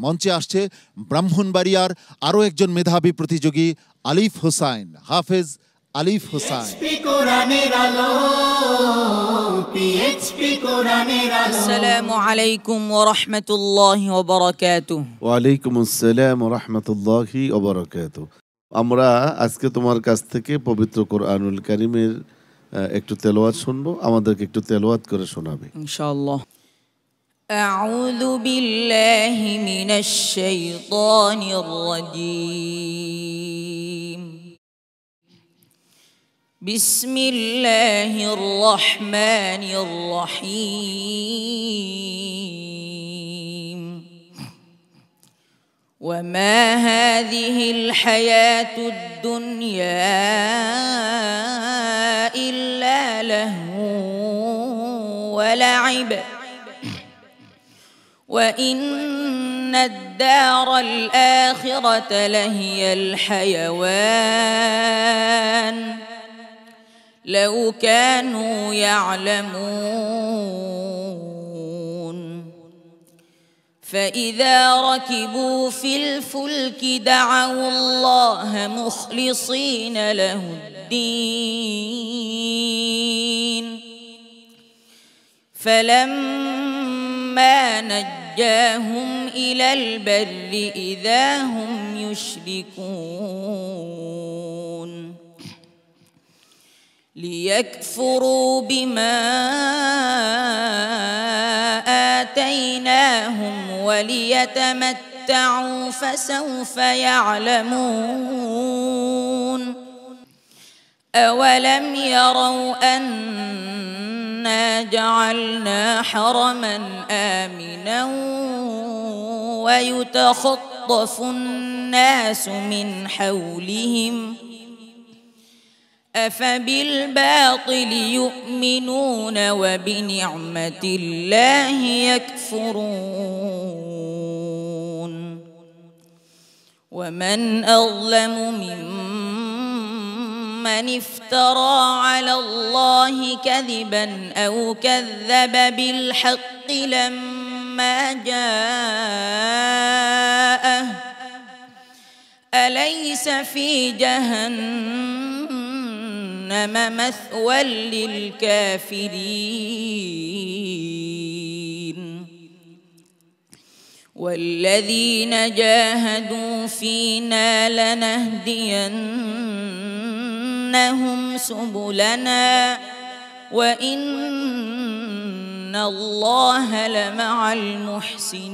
মঞ্চে আসছে ব্রাহ্মণবাড়িয়ার আরও একজন মেধাবী প্রতিযোগী আলিফ হোসাইন, হাফেজ আলিফ হোসাইন। আসসালামু আলাইকুম ওয়া রাহমাতুল্লাহি ওয়া বারাকাতুহু। ওয়া আলাইকুম আসসালাম ওয়া রাহমাতুল্লাহি ওয়া বারাকাতুহু। আমরা আজকে তোমার কাছ থেকে পবিত্র কোরআনুল কারীমের একটু তেলাওয়াত শুনবো, আমাদেরকে একটু তেলাওয়াত করে শোনাবে ইনশাআল্লাহ। আউযু বিল্লাহি মিনাশ শাইতানির রাজীম। বিসমিল্লাহির রহমানির রহিম। وما هذه الحياة الدنيا إلا لهو ولعب وإن الدار الآخرة لهي الحيوان لو كانوا يعلمون فإذا ركبوا في الفلك دعوا الله مخلصين له الدين فلما نجاهم إلى البر إذا هم يشركون ليكفروا بما آتيناهم وليتمتعوا فسوف يعلمون أولم يروا أنا جعلنا حرما آمنا ويتخطف الناس من حولهم أفبالباطل يؤمنون وبنعمة الله يكفرون ومن أظلم ممن افترى على الله كذبا أو كذب بالحق لما جاءه أليس في جهنم مثوى للكافرين والذين جاهدوا فينا لنهدينهم سبلنا وإن الله لمع المحسنين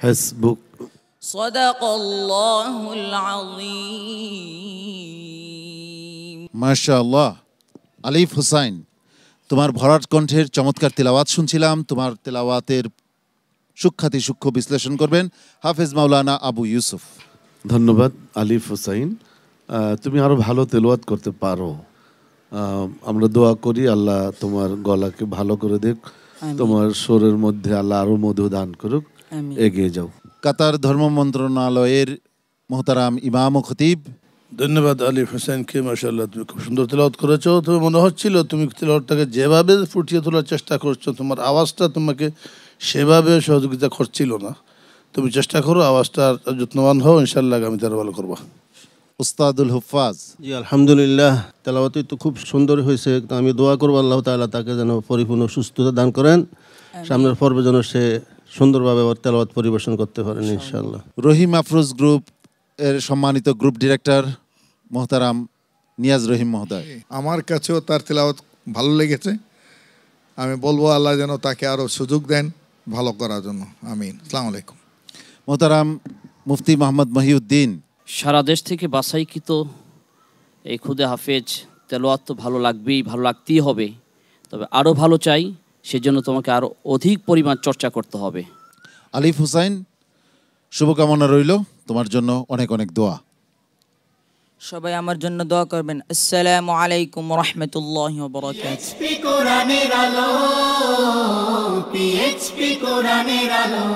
حسبك صدق الله العظيم মাশাআল্লাহ। আলিফ হোসাইন, তোমার ভরাট কণ্ঠের চমৎকার তেলাওয়াত শুনছিলাম। তোমার তেলাওয়াতের সূক্ষ্মাতি সূক্ষ্ম বিশ্লেষণ করবেন হাফেজ মাওলানা আবু ইউসুফ। ধন্যবাদ আলিফ হোসাইন, তুমি আরো ভালো তেলাওয়াত করতে পারো। আমরা দোয়া করি আল্লাহ তোমার গলাকে ভালো করে দেখ, তোমার সুরের মধ্যে আল্লাহ আরো মধু দান করুক, এগিয়ে যাও। কাতার ধর্ম মন্ত্রণালয়ের মোহতারাম ইমাম ও খতিব। ধন্যবাদ আলিফ হোসেনকে, মাশাআল্লাহ তুমি খুব সুন্দর তেলাওয়াত করেছো। তুমি মনে হচ্ছিল তুমি তেলাওয়াতটাকে যেভাবে ফুটিয়ে তোলার চেষ্টা করছো, তোমার আওয়াজটা তোমাকে সেভাবে সহযোগিতা করছিল না। তুমি চেষ্টা করো, আওয়াজটার যত্নবান হও, ইনশাআল্লাহ আগামীতে আরো ভালো করবা। উস্তাদুল হুফাজ। জি আলহামদুলিল্লাহ, তেলাওয়াতই তো খুব সুন্দর হয়েছে। আমি দোয়া করবো আল্লাহ তাআলা তাকে যেন পরিপূর্ণ সুস্থতা দান করেন, সামনের পর্বে যেন সে সুন্দরভাবে তেলাওয়াত পরিবেশন করতে পারেন ইনশাআল্লাহ। রহিম আফরোজ গ্রুপ এর সম্মানিত গ্রুপ ডিরেক্টর মোহতারাম নিয়াজ রহিম মহোদয়। আমার কাছেও তার তেলাওয়াত ভালো লেগেছে। আমি বলবো আল্লাহ যেন তাকে আরো সুযোগ দেন ভালো করার জন্য, আমিন। আসসালামু আলাইকুম। মোহতারাম মুফতি মোহাম্মদ মহিউদ্দিন। সারা দেশ থেকে বাছাইকৃত এই খুদে হাফেজ, তেলাওয়াত তো ভালো লাগবেই, ভালো লাগতেই হবে, তবে আরও ভালো চাই, সেজন্য তোমাকে আরও অধিক পরিমাণ চর্চা করতে হবে। আলিফ হোসাইন, শুভকামনা রইল, তোমার জন্য অনেক অনেক দোয়া। সবাই আমার জন্য দোয়া করবেন। আসসালামু আলাইকুম ওয়া রাহমাতুল্লাহি ওয়া বারাকাতুহু। PHP কোরআনের আলো, PHP কোরআনের আলো।